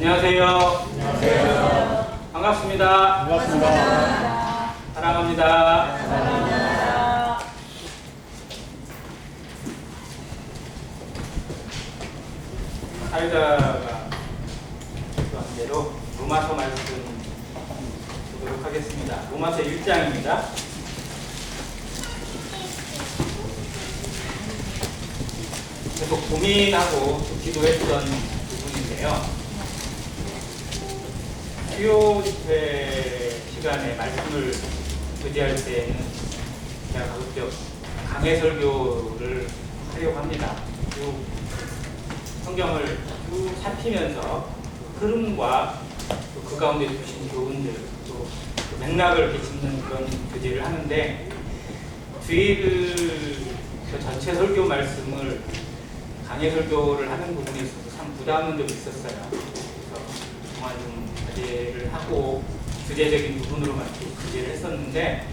안녕하세요. 안녕하세요. 반갑습니다. 반갑습니다. 사랑합니다. 사랑합니다. 사회자가 말한 대로 로마서 말씀 보도록 하겠습니다. 로마서 1장입니다. 계속 고민하고 기도했던 부분인데요. 수요 집회 시간에 말씀을 교제할 때는 제가 가급적 강해 설교를 하려고 합니다. 쭉 성경을 쭉 살피면서 그 흐름과 그 가운데 주신 교훈들, 또 그 맥락을 이렇게 짚는 그런 교제를 하는데, 주일 그 전체 설교 말씀을 강해 설교를 하는 부분에 있어서 참 부담은 좀 있었어요. 그래서 정말 좀 과제를 하고 주제적인 부분으로만 교제를 했었는데,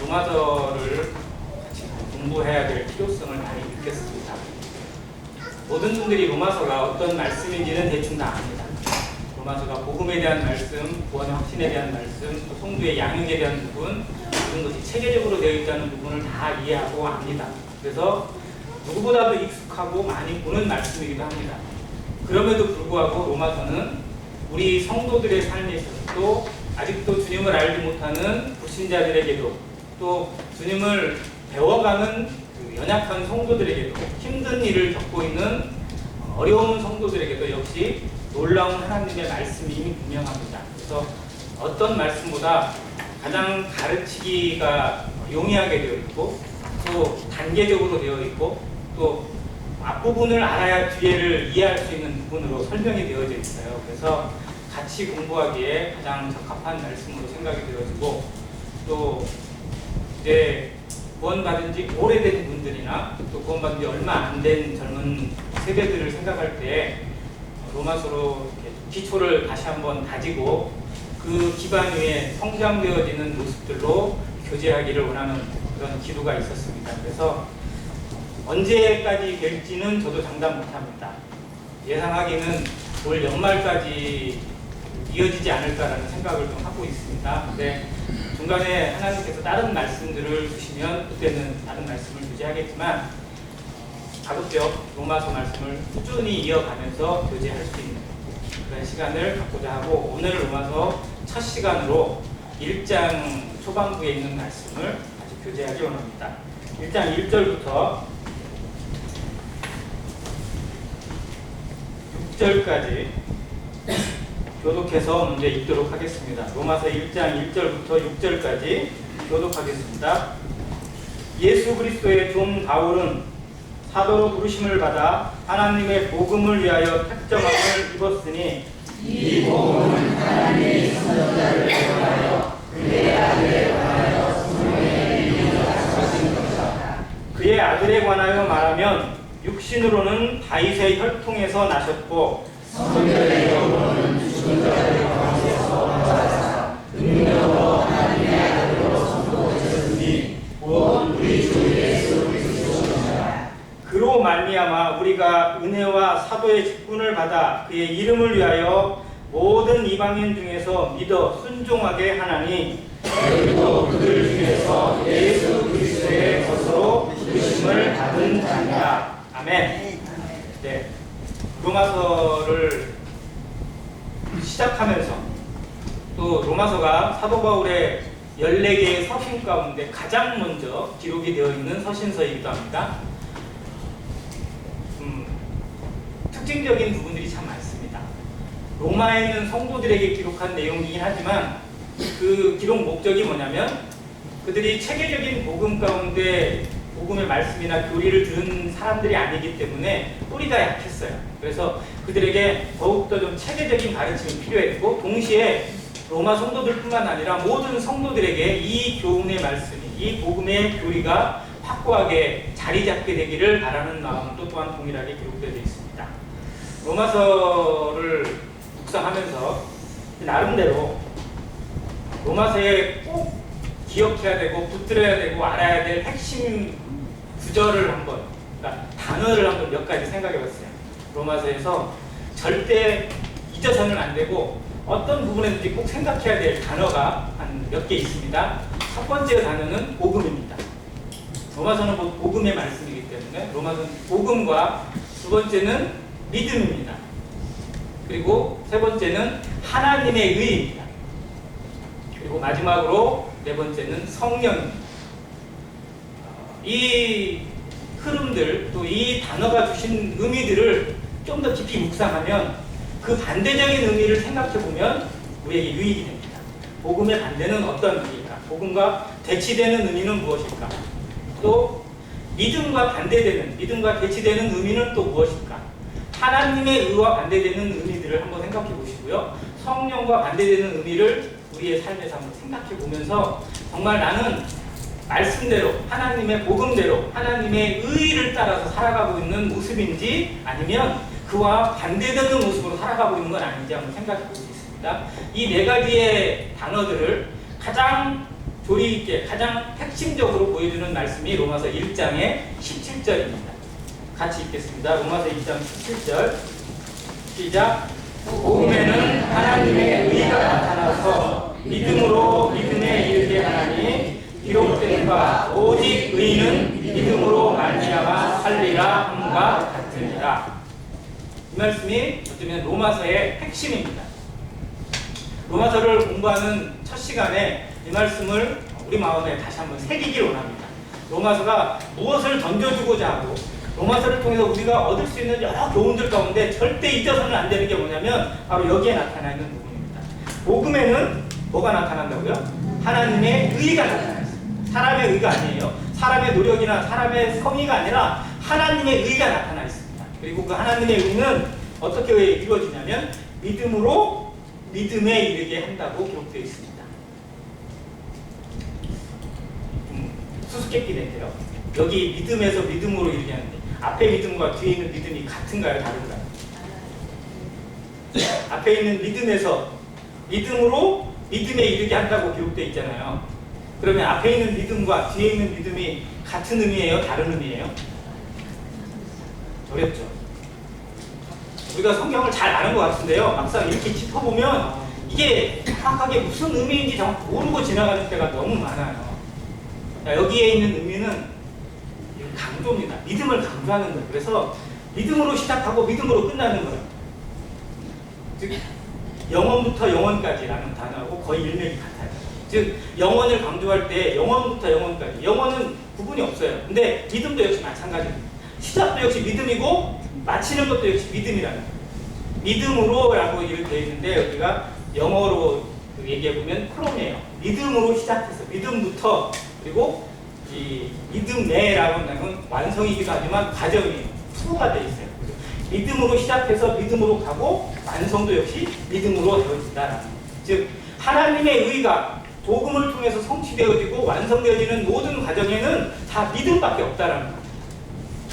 로마서를 같이 공부해야 될 필요성을 많이 느꼈습니다. 모든 분들이 로마서가 어떤 말씀인지는 대충 다 압니다. 로마서가 복음에 대한 말씀, 구원의 확신에 대한 말씀, 또 성도의 양육에 대한 부분, 모든 것이 체계적으로 되어 있다는 부분을 다 이해하고 압니다. 그래서 누구보다도 익숙하고 많이 보는 말씀이기도 합니다. 그럼에도 불구하고 로마서는 우리 성도들의 삶에 있어서도 아직도 주님을 알지 못하는 불신자들에게도, 또 주님을 배워가는 그 연약한 성도들에게도, 힘든 일을 겪고 있는 어려운 성도들에게도 역시 놀라운 하나님의 말씀이 분명합니다. 그래서 어떤 말씀보다 가장 가르치기가 용이하게 되어 있고, 또 단계적으로 되어 있고, 또 앞부분을 알아야 뒤에를 이해할 수 있는 부분으로 설명이 되어져 있어요. 그래서 같이 공부하기에 가장 적합한 말씀으로 생각이 되어지고, 또 이제 구원받은 지 오래된 분들이나 또 구원받은 지 얼마 안 된 젊은 세대들을 생각할 때 로마서로 기초를 다시 한번 다지고 그 기반 위에 성장되어지는 모습들로 교제하기를 원하는 그런 기도가 있었습니다. 그래서 언제까지 될지는 저도 장담 못합니다. 예상하기는 올 연말까지 이어지지 않을까라는 생각을 좀 하고 있습니다. 근데 중간에 하나님께서 다른 말씀들을 주시면 그때는 다른 말씀을 교제하겠지만, 가급적 로마서 말씀을 꾸준히 이어가면서 교제할 수 있는 그런 시간을 갖고자 하고, 오늘 로마서 첫 시간으로 1장 초반부에 있는 말씀을 같이 교제하기 원합니다. 1장 1절부터 6절까지 교독해서 먼저 읽도록 하겠습니다. 로마서 1장 1절부터 6절까지 교독하겠습니다. 예수 그리스도의 종 바울은 사도로 부르심을 받아 하나님의 복음을 위하여 택정함을 입었으니, 이 복음은 하나님의 선자를 통하여 그의 아들에 관하여 성령의 믿음을 하신 것이다. 그의 아들에 관하여 말하면 육신으로는 다윗의 혈통에서 나셨고 성결의 영으로는 죽은 자들 가운데서 나사 능력으로 하나님의 아들로 선포되셨으니 곧 우리 주 예수 그리스도시다. 그로 말미암아 우리가 은혜와 사도의 직분을 받아 그의 이름을 위하여 모든 이방인 중에서 믿어 순종하게 하나니, 그리고 그들 중에서 예수 그리스도의 것으로 부르심을 받은 자니라. 아멘. 네, 로마서를 시작하면서 또 로마서가 사도 바울의 14개의 서신 가운데 가장 먼저 기록이 되어 있는 서신서이기도 합니다. 특징적인 부분들이 참 많습니다. 로마에 있는 성도들에게 기록한 내용이긴 하지만 그 기록 목적이 뭐냐면, 그들이 체계적인 복음 가운데 복음의 말씀이나 교리를 들은 사람들이 아니기 때문에 뿌리가 약했어요. 그래서 그들에게 더욱더 좀 체계적인 가르침이 필요했고, 동시에 로마 성도들뿐만 아니라 모든 성도들에게 이 교훈의 말씀이, 이 복음의 교리가 확고하게 자리 잡게 되기를 바라는 마음도 또한 동일하게 기록되어 있습니다. 로마서를 묵상하면서 나름대로 로마서에 꼭 기억해야 되고 붙들어야 되고 알아야 될 핵심 구절을 한번, 그러니까 단어를 한번 몇 가지 생각해 봤어요. 로마서에서 절대 잊어서는 안 되고 어떤 부분에든지 꼭 생각해야 될 단어가 한 몇 개 있습니다. 첫 번째 단어는 복음입니다. 로마서는 복음의 말씀이기 때문에 로마서는 복음과 두 번째는 믿음입니다. 그리고 세 번째는 하나님의 의입니다. 그리고 마지막으로 네 번째는 성령입니다. 이 흐름들 또 이 단어가 주신 의미들을 좀 더 깊이 묵상하면 그 반대적인 의미를 생각해 보면 우리에게 유익이 됩니다. 복음의 반대는 어떤 의미일까? 복음과 대치되는 의미는 무엇일까? 또 믿음과 대치되는 의미는 또 무엇일까? 하나님의 의와 반대되는 의미들을 한번 생각해 보시고요. 성령과 반대되는 의미를 우리의 삶에서 한번 생각해 보면서 정말 나는 말씀대로 하나님의 복음대로 하나님의 의를 따라서 살아가고 있는 모습인지 아니면 그와 반대되는 모습으로 살아가고 있는 건 아닌지 한번 생각해 볼 수 있습니다. 이 네 가지의 단어들을 가장 조리 있게 가장 핵심적으로 보여주는 말씀이 로마서 1장의 17절입니다. 같이 읽겠습니다. 로마서 1장 17절 시작. 복음에는 하나님의 의가 나타나서 믿음으로 믿음에 이르게 하나니 기록된 바 오직 의인은 믿음으로 말미암아 살리라 함과 같으니라. 이 말씀이 어쩌면 로마서의 핵심입니다. 로마서를 공부하는 첫 시간에 이 말씀을 우리 마음에 다시 한번 새기길 원합니다. 로마서가 무엇을 던져주고자 하고 로마서를 통해서 우리가 얻을 수 있는 여러 교훈들 가운데 절대 잊어서는 안 되는 게 뭐냐면 바로 여기에 나타나 있는 부분입니다. 복음에는 뭐가 나타난다고요? 하나님의 의가 나타나 있습니다. 사람의 의가 아니에요. 사람의 노력이나 사람의 성의가 아니라 하나님의 의가 나타나 있습니다. 그리고 그 하나님의 의는 어떻게 이루어지냐면 믿음으로 믿음에 이르게 한다고 기록되어 있습니다. 수수께끼인데요. 여기 믿음에서 믿음으로 이르게 하는데 앞에 믿음과 뒤에 있는 믿음이 같은가요? 다른가요? 앞에 있는 믿음에서 믿음으로 믿음에 이르게 한다고 기록되어 있잖아요. 그러면 앞에 있는 믿음과 뒤에 있는 믿음이 같은 의미예요? 다른 의미예요? 어렵죠. 우리가 성경을 잘 아는 것 같은데요. 막상 이렇게 짚어보면 이게 정확하게 무슨 의미인지 정확히 모르고 지나가는 때가 너무 많아요. 자, 여기에 있는 의미는 강조입니다. 믿음을 강조하는 거예요. 그래서 믿음으로 시작하고 믿음으로 끝나는 거예요. 즉 영원부터 영원까지라는 단어하고 거의 일맥이 같아요. 즉 영원을 강조할 때 영원부터 영원까지 영원은 구분이 없어요. 근데 믿음도 역시 마찬가지입니다. 시작도 역시 믿음이고 마치는 것도 역시 믿음이라는 거예요. 믿음으로라고 이렇게 되어 있는데 여기가 영어로 얘기해보면 프롬이에요. 믿음으로 시작해서 믿음부터 그리고 이 믿음내라고 하는 완성이기도 하지만 과정이 수가 되어 있어요. 믿음으로 시작해서 믿음으로 가고 완성도 역시 믿음으로 되어진다라는 거예요. 즉 하나님의 의가 복음을 통해서 성취되어지고 완성되어지는 모든 과정에는 다 믿음밖에 없다라는 거예요.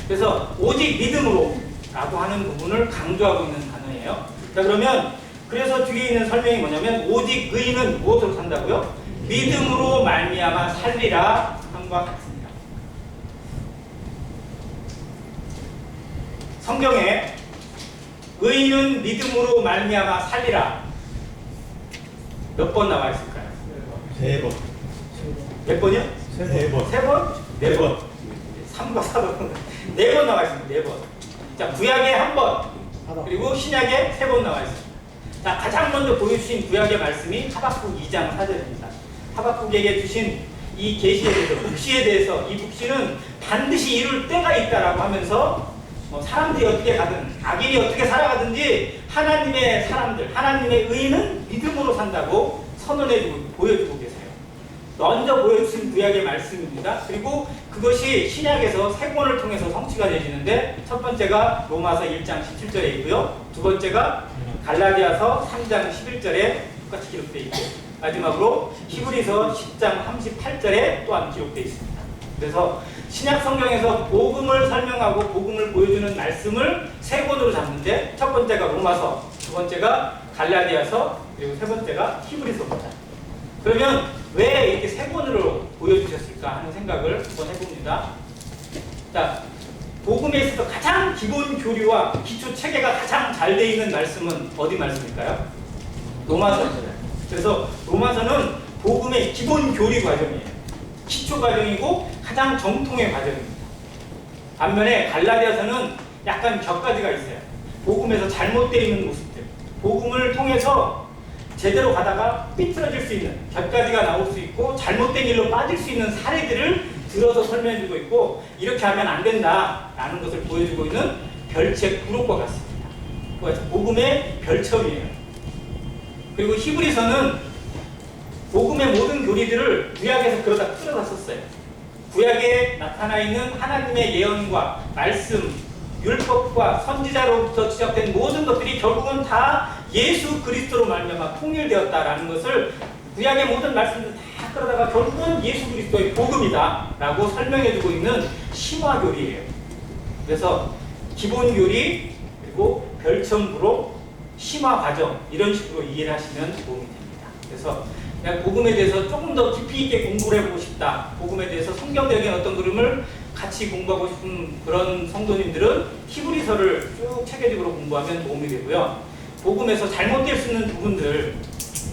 그래서 오직 믿음으로 라고 하는 부분을 강조하고 있는 단어예요. 자, 그러면 그래서 뒤에 있는 설명이 뭐냐면 오직 의인은 무엇으로 산다고요? 믿음으로 말미암아 살리라 함과 같습니다. 성경에 의인은 믿음으로 말미암아 살리라 몇 번 나와 있을까요? 3번. 몇 번이요? 3번. 3번? 4번. 3과 4번. 4번 나와 있습니다. 4번. 자, 구약에 1번, 그리고 신약에 3번 나와 있습니다. 자, 가장 먼저 보여주신 구약의 말씀이 하박국 2장 4절입니다. 하박국에게 주신 이 계시에 대해서, 묵시에 대해서 이 묵시는 반드시 이룰 때가 있다라고 하면서 사람들이 어떻게 가든 악인이 어떻게 살아가든지 하나님의 사람들, 하나님의 의인은 믿음으로 산다고 선언해주고 보여주고 계세요. 먼저 보여주신 구약의 말씀입니다. 그리고 그것이 신약에서 세 권을 통해서 성취가 되시는데 첫 번째가 로마서 1장 17절에 있고요. 두 번째가 갈라디아서 3장 11절에 똑같이 기록되어 있고 마지막으로 히브리서 10장 38절에 또한 기록되어 있습니다. 그래서 신약 성경에서 복음을 설명하고 복음을 보여주는 말씀을 세 권으로 잡는데 첫 번째가 로마서, 두 번째가 갈라디아서, 그리고 세 번째가 히브리서입니다. 그러면 왜 이렇게 세 권으로 보여주셨을까 하는 생각을 한번 해봅니다. 자, 복음에 있어서 가장 기본 교리와 기초 체계가 가장 잘 돼 있는 말씀은 어디 말씀일까요? 로마서입니다. 그래서 로마서는 복음의 기본 교리 과정이에요. 기초 과정이고 가장 정통의 과정입니다. 반면에 갈라디아서는 약간 격가지가 있어요. 복음에서 잘못되어 있는 모습들, 복음을 통해서 제대로 가다가 삐뚤어질 수 있는 격가지가 나올 수 있고 잘못된 길로 빠질 수 있는 사례들을 들어서 설명해주고 있고, 이렇게 하면 안 된다라는 것을 보여주고 있는 별책 부록과 같습니다. 복음의 별첨이에요. 그리고 히브리서는 복음의 모든 교리들을 구약에서 그러다 끌어다 썼어요. 구약에 나타나 있는 하나님의 예언과 말씀, 율법과 선지자로부터 지적된 모든 것들이 결국은 다 예수 그리스도로 말미암아 통일되었다라는 것을 구약의 모든 말씀들 다 끌어다가 결국은 예수 그리스도의 복음이다라고 설명해주고 있는 심화교리예요. 그래서 기본 교리, 그리고 별첨부록, 심화 과정, 이런 식으로 이해를 하시면 도움이 됩니다. 그래서 그냥 복음에 대해서 조금 더 깊이 있게 공부를 해보고 싶다, 복음에 대해서 성경적인 어떤 그림을 같이 공부하고 싶은 그런 성도님들은 히브리서를 쭉 체계적으로 공부하면 도움이 되고요. 복음에서 잘못될 수 있는 부분들,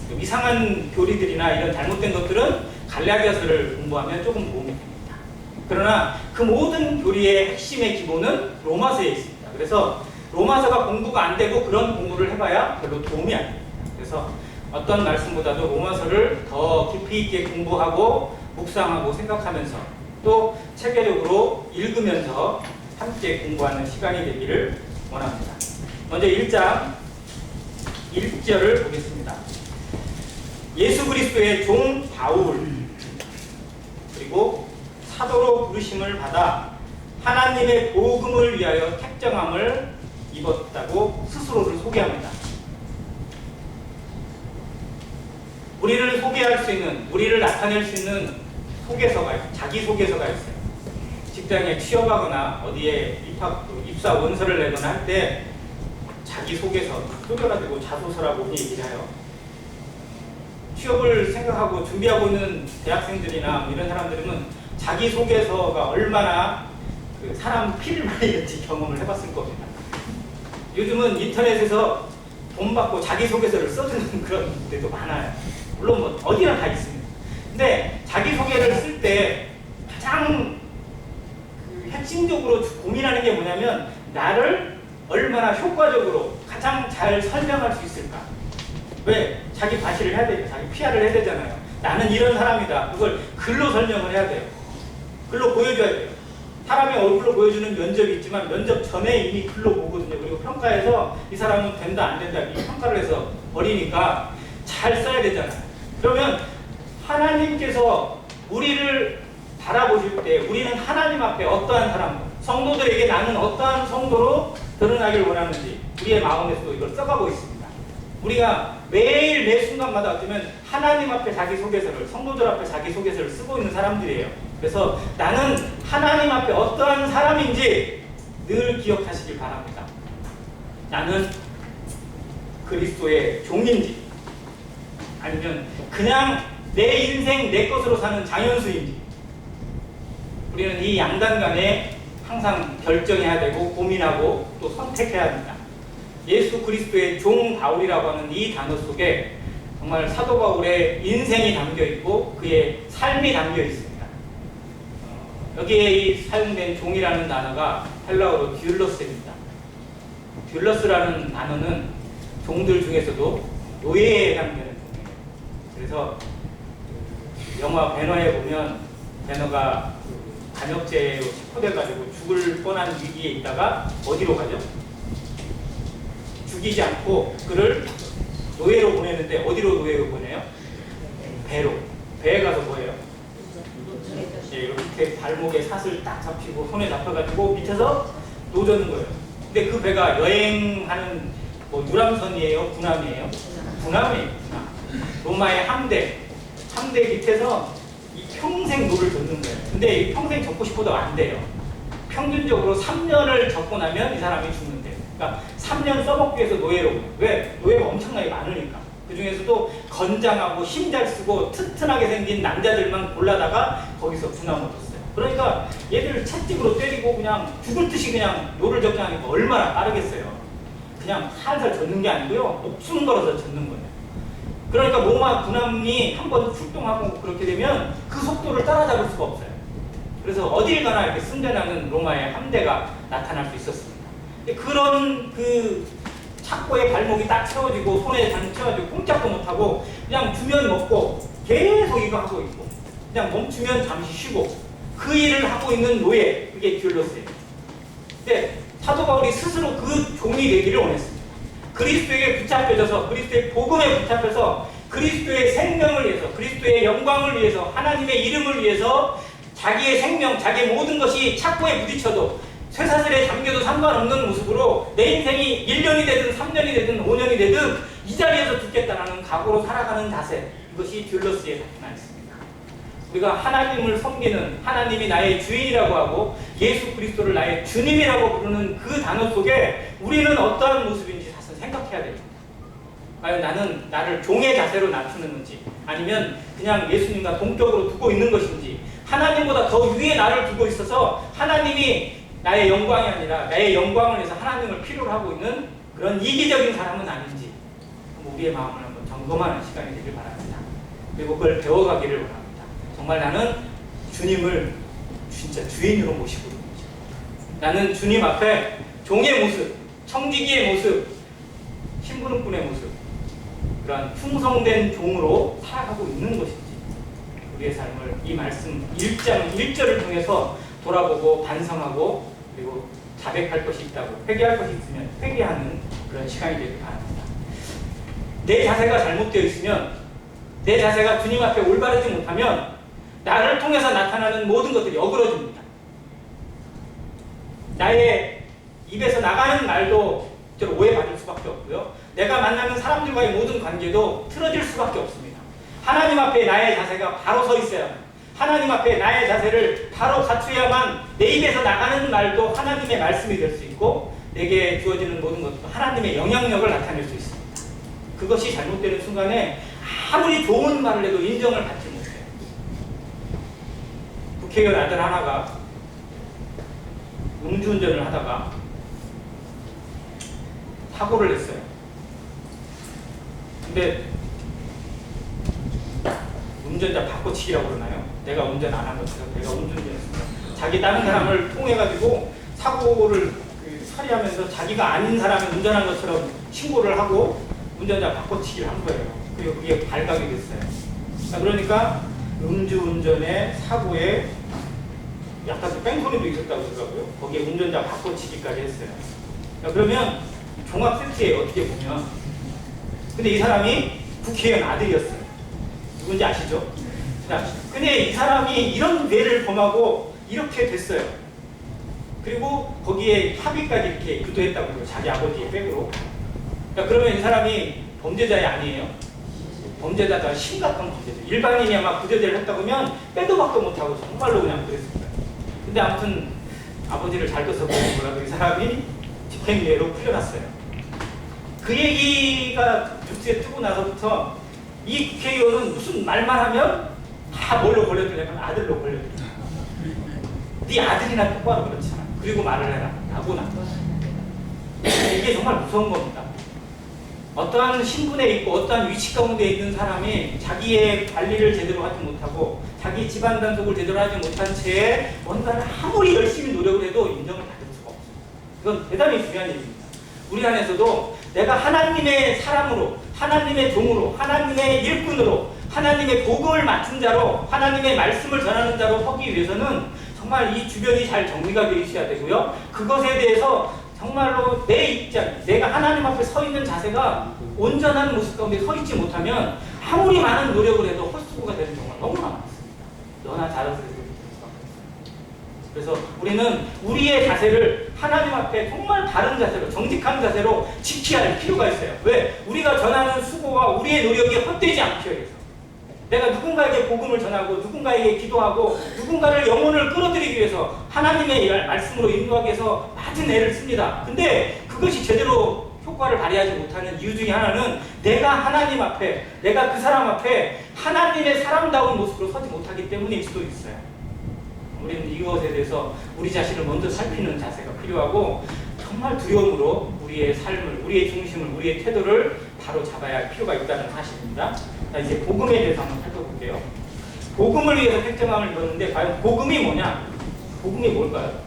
좀 이상한 교리들이나 이런 잘못된 것들은 갈라디아서를 공부하면 조금 도움이 됩니다. 그러나 그 모든 교리의 핵심의 기본은 로마서에 있습니다. 그래서 로마서가 공부가 안 되고 그런 공부를 해봐야 별로 도움이 안 됩니다. 그래서 어떤 말씀보다도 로마서를 더 깊이 있게 공부하고 묵상하고 생각하면서 또 체계적으로 읽으면서 함께 공부하는 시간이 되기를 원합니다. 먼저 1장 1절을 보겠습니다. 예수 그리스도의 종 바울, 그리고 사도로 부르심을 받아 하나님의 복음을 위하여 택정함을 입었다고 스스로를 소개합니다. 우리를 소개할 수 있는, 우리를 나타낼 수 있는 소개서가, 자기소개서가 있어요. 직장에 취업하거나 어디에 입사 원서를 내거나 할 때 자기소개서, 소개가 되고 자소서라고 얘기를 해요. 취업을 생각하고 준비하고 있는 대학생들이나 이런 사람들은 자기소개서가 얼마나 그 사람 피를 많이 흘렸지 경험을 해봤을 겁니다. 요즘은 인터넷에서 돈 받고 자기소개서를 써주는 그런 데도 많아요. 물론 뭐 어디나 다 있습니다. 근데 자기소개를 쓸 때 가장 핵심적으로 고민하는 게 뭐냐면, 나를 얼마나 효과적으로 가장 잘 설명할 수 있을까. 왜? 자기 과시를 해야 되죠. 자기 PR을 해야 되잖아요. 나는 이런 사람이다. 그걸 글로 설명을 해야 돼요. 글로 보여줘야 돼요. 사람의 얼굴로 보여주는 면접이 있지만 면접 전에 이미 글로 보거든요. 그리고 평가해서 이 사람은 된다 안 된다 이 평가를 해서 버리니까 잘 써야 되잖아요. 그러면 하나님께서 우리를 바라보실 때 우리는 하나님 앞에 어떠한 사람, 성도들에게 나는 어떠한 성도로 드러나길 원하는지 우리의 마음에서도 이걸 써가고 있습니다. 우리가 매일 매 순간마다 어쩌면 하나님 앞에 자기소개서를, 성도들 앞에 자기소개서를 쓰고 있는 사람들이에요. 그래서 나는 하나님 앞에 어떠한 사람인지 늘 기억하시길 바랍니다. 나는 그리스도의 종인지, 아니면 그냥 내 인생 내 것으로 사는 장현수인지, 우리는 이 양단 간에 항상 결정해야 되고 고민하고 또 선택해야 합니다. 예수 그리스도의 종 바울이라고 하는 이 단어 속에 정말 사도 바울의 인생이 담겨 있고 그의 삶이 담겨 있습니다. 여기에 이 사용된 종이라는 단어가 헬라어로 듀일러스입니다. 듀일러스라는 단어는 종들 중에서도 노예에 해당되는 종이에요. 그래서 영화 배너에 보면 배너가 간역죄로 체포돼가지고 죽을 뻔한 위기에 있다가 어디로 가죠? 죽이지 않고 그를 노예로 보내는데 어디로 노예로 보내요? 배로. 배에 가서 뭐예요? 이렇게 발목에 삿을 딱 잡히고 손에 잡혀가지고 밑에서 놓아주는 거예요. 근데 그 배가 여행하는 뭐 유람선이에요? 군함이에요? 군함이에요. 군함. 로마의 함대 밑에서 이 평생 노를 젓는 거예요. 근데 이 평생 젓고 싶어도 안 돼요. 평균적으로 3년을 젓고 나면 이 사람이 죽는데요. 그러니까 3년 써먹기 위해서 노예로. 왜? 노예가 엄청나게 많으니까. 그 중에서도 건장하고 힘 잘 쓰고 튼튼하게 생긴 남자들만 골라다가 거기서 군함을 뒀어요. 그러니까 얘들 채찍으로 때리고 그냥 죽을 듯이 그냥 노를 적장하니까 얼마나 빠르겠어요. 그냥 살살 젓는 게 아니고요. 목숨 걸어서 젓는 거예요. 그러니까 로마 군함이 한번 출동하고 그렇게 되면 그 속도를 따라잡을 수가 없어요. 그래서 어딜 가나 이렇게 승전하는 로마의 함대가 나타날 수 있었습니다. 그런 그 착고의 발목이 딱 채워지고 손에 당 채워지고 꼼짝도 못하고 그냥 주면 먹고 계속 이거 하고 있고 그냥 멈추면 잠시 쉬고 그 일을 하고 있는 노예, 그게 듀얼러스예요. 근데 사도 바울이 스스로 그 종이 되기를 원했습니다. 그리스도에게 붙잡혀져서 그리스도의 복음에 붙잡혀서 그리스도의 생명을 위해서 그리스도의 영광을 위해서 하나님의 이름을 위해서 자기의 생명, 자기의 모든 것이 착고에 부딪혀도 쇠사슬에 잠겨도 상관없는 모습으로 내 인생이 1년이 되든 3년이 되든 5년이 되든 이 자리에서 죽겠다라는 각오로 살아가는 자세, 이것이 듀얼러스에 나타나 있습니다. 우리가 하나님을 섬기는, 하나님이 나의 주인이라고 하고 예수 그리스도를 나의 주님이라고 부르는 그 단어 속에 우리는 어떠한 모습인지 사실 생각해야 됩니다. 과연 나는 나를 종의 자세로 낮추는지 아니면 그냥 예수님과 동격으로 두고 있는 것인지, 하나님보다 더 위에 나를 두고 있어서 하나님이 나의 영광이 아니라 나의 영광을 위해서 하나님을 필요로 하고 있는 그런 이기적인 사람은 아닌지 우리의 마음을 한번 점검하는 시간이 되길 바랍니다. 그리고 그걸 배워가기를 원합니다. 정말 나는 주님을 진짜 주인으로 모시고 있는 거죠. 나는 주님 앞에 종의 모습, 청지기의 모습, 심부름꾼의 모습, 그러한 충성된 종으로 살아가고 있는 것인지 우리의 삶을 이 말씀 1장 1절을 통해서 돌아보고 반성하고 그리고 자백할 것이 있다고, 회개할 것이 있으면 회개하는 그런 시간이 되길 바랍니다. 내 자세가 잘못되어 있으면, 내 자세가 주님 앞에 올바르지 못하면 나를 통해서 나타나는 모든 것들이 어그러집니다. 나의 입에서 나가는 말도 오해받을 수밖에 없고요. 내가 만나는 사람들과의 모든 관계도 틀어질 수밖에 없습니다. 하나님 앞에 나의 자세가 바로 서 있어야 합니다. 하나님 앞에 나의 자세를 바로 갖춰야만 내 입에서 나가는 말도 하나님의 말씀이 될 수 있고 내게 주어지는 모든 것도 하나님의 영향력을 나타낼 수 있습니다. 그것이 잘못되는 순간에 아무리 좋은 말을 해도 인정을 받지 못해요. 국회의원 아들 하나가 음주운전을 하다가 사고를 냈어요. 근데 운전자 바꿔치기라고 그러나요? 내가 운전 안 한 것처럼 내가 음주운전했습니다. 자기 다른 사람을 통해가지고 사고를 처리하면서 자기가 아닌 사람이 운전한 것처럼 신고를 하고 운전자 바꿔치기를 한 거예요. 그리고 그게 발각이 됐어요. 그러니까 음주운전의 사고에 약간 뺑소니도 있었다고 그러더라고요. 거기에 운전자 바꿔치기까지 했어요. 그러면 종합 세트예요, 어떻게 보면. 근데 이 사람이 국회의원 아들이었어요. 누군지 아시죠? 근데 이 사람이 이런 뇌를 범하고 이렇게 됐어요. 그리고 거기에 합의까지 이렇게 유도했다고 그래요. 자기 아버지의 백으로. 그러면 이 사람이 범죄자이 아니에요? 범죄자가 심각한 범죄자. 일반인이 아마 부재죄를 했다고 하면 빼도 박도 못하고 정말로 그냥 그랬을 거예요. 근데 아무튼 아버지를 잘 둬서 보니까 이 사람이 집행유예로 풀려났어요. 그 얘기가 뉴스에 뜨고 나서부터 이 국회의원은 무슨 말만 하면 다 뭘로 걸려들냐면 아들로 걸려들어요. 네 아들이나 똑바로 그렇잖아. 그리고 말을 해라. 라고 나. 이게 정말 무서운 겁니다. 어떠한 신분에 있고 어떠한 위치 가운데 있는 사람이 자기의 관리를 제대로 하지 못하고 자기 집안 단속을 제대로 하지 못한 채에 뭔가를 아무리 열심히 노력을 해도 인정을 받을 수가 없어요. 이건 대단히 중요한 일입니다. 우리 안에서도 내가 하나님의 사람으로, 하나님의 종으로, 하나님의 일꾼으로, 하나님의 복음을 맡은 자로, 하나님의 말씀을 전하는 자로 서기 위해서는 정말 이 주변이 잘 정리가 되어 있어야 되고요. 그것에 대해서 정말로 내 입장, 내가 하나님 앞에 서 있는 자세가 온전한 모습 가운데 서 있지 못하면 아무리 많은 노력을 해도 헛수고가 되는 경우가 너무 많습니다. 너나 잘해서 그래서 우리는 우리의 자세를 하나님 앞에 정말 바른 자세로, 정직한 자세로 지켜야 할 필요가 있어요. 왜? 우리가 전하는 수고와 우리의 노력이 헛되지 않기 위해서. 내가 누군가에게 복음을 전하고 누군가에게 기도하고 누군가를 영혼을 끌어들이기 위해서 하나님의 말씀으로 인도하기 위해서 많은 애를 씁니다. 근데 그것이 제대로 효과를 발휘하지 못하는 이유 중에 하나는 내가 하나님 앞에, 내가 그 사람 앞에 하나님의 사람다운 모습으로 서지 못하기 때문일 수도 있어요. 우리는 이것에 대해서 우리 자신을 먼저 살피는 자세가 필요하고 정말 두려움으로 우리의 삶을, 우리의 중심을, 우리의 태도를 바로 잡아야 할 필요가 있다는 사실입니다. 자, 이제 복음에 대해서 한번 살펴볼게요. 복음을 위해서 팽창함을 입었는데 과연 복음이 뭐냐? 복음이 뭘까요?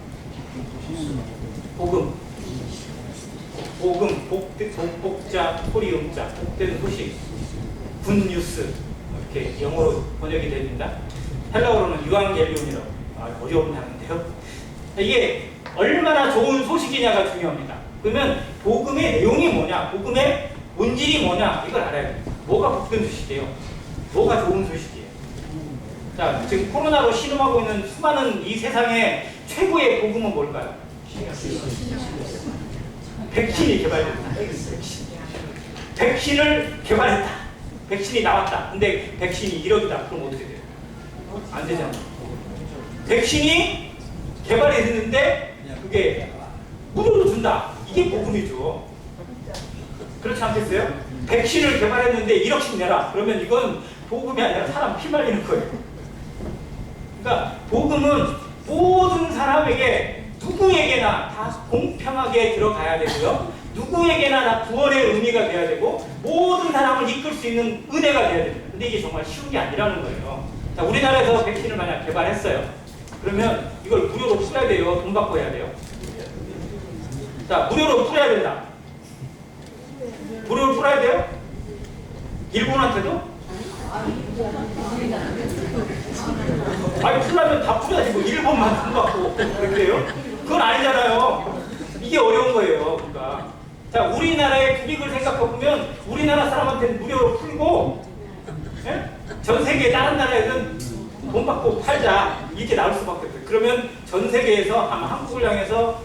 복음. 복음, 복자, 소리음자, 복된 소식, 굿뉴스 이렇게 영어로 번역이 됩니다. 헬라어로는 유앙겔리온이라고 어려운 단어인데요. 이게 얼마나 좋은 소식이냐가 중요합니다. 그러면 복음의 내용이 뭐냐, 복음의 본질이 뭐냐 이걸 알아야 돼요. 뭐가 복된 소식이에요? 뭐가 좋은 소식이에요? 자, 지금 코로나로 신음하고 있는 수많은 이 세상의 최고의 복음은 뭘까요? 백신이 개발됐다. 백신을 개발했다. 백신이 나왔다. 근데 백신이 1억이다. 그럼 어떻게 돼요? 안 되잖아. 백신이 개발이 됐는데 그게 무료로 준다. 이게 복음이죠. 그렇지 않겠어요? 백신을 개발했는데 1억씩 내라. 그러면 이건 복음이 아니라 사람 피 말리는 거예요. 그러니까 복음은 모든 사람에게 누구에게나 다 공평하게 들어가야 되고요. 누구에게나 다 구원의 의미가 돼야 되고 모든 사람을 이끌 수 있는 은혜가 돼야 됩니다. 근데 이게 정말 쉬운 게 아니라는 거예요. 자, 우리나라에서 백신을 만약 개발했어요. 그러면 이걸 무료로 풀어야 돼요? 돈 받고 해야 돼요? 자, 무료로 풀어야 된다. 무료로 풀어야 돼요? 일본한테도? 아니, 풀려면 다 풀어야지. 뭐 일본만 돈 받고 그래요? 그건 아니잖아요. 이게 어려운 거예요. 그러니까. 자, 우리나라의 국익을 생각해보면 우리나라 사람한테는 무료로 풀고, 예? 전 세계 다른 나라에는 돈 받고 팔자. 이렇게 나올 수밖에 없어요. 그러면 전 세계에서 아마 한국을 향해서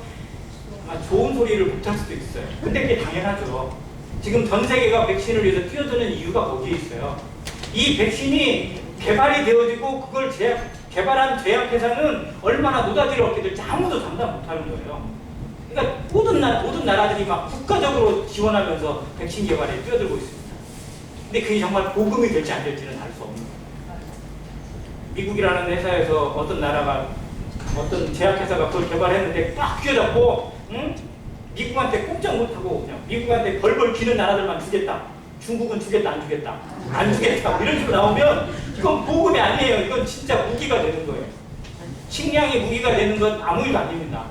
아마 좋은 소리를 못할 수도 있어요. 근데 그게 당연하죠. 지금 전 세계가 백신을 위해서 뛰어드는 이유가 거기에 있어요. 이 백신이 개발이 되어지고 그걸 개발한 제약회사는 얼마나 노다지를 얻게 될지 아무도 장담 못하는 거예요. 그러니까 모든 나라들이 막 국가적으로 지원하면서 백신 개발에 뛰어들고 있습니다. 근데 그게 정말 복음이 될지 안 될지는 알 수 없는 거예요. 미국이라는 회사에서 어떤 제약회사가 그걸 개발했는데 딱 쥐어잡고, 응? 미국한테 꼼짝 못하고 그냥 미국한테 벌벌 기는 나라들만 주겠다. 중국은 주겠다, 안 주겠다. 안 주겠다. 이런 식으로 나오면 이건 복음이 아니에요. 이건 진짜 무기가 되는 거예요. 식량이 무기가 되는 건 아무 일 아닙니다.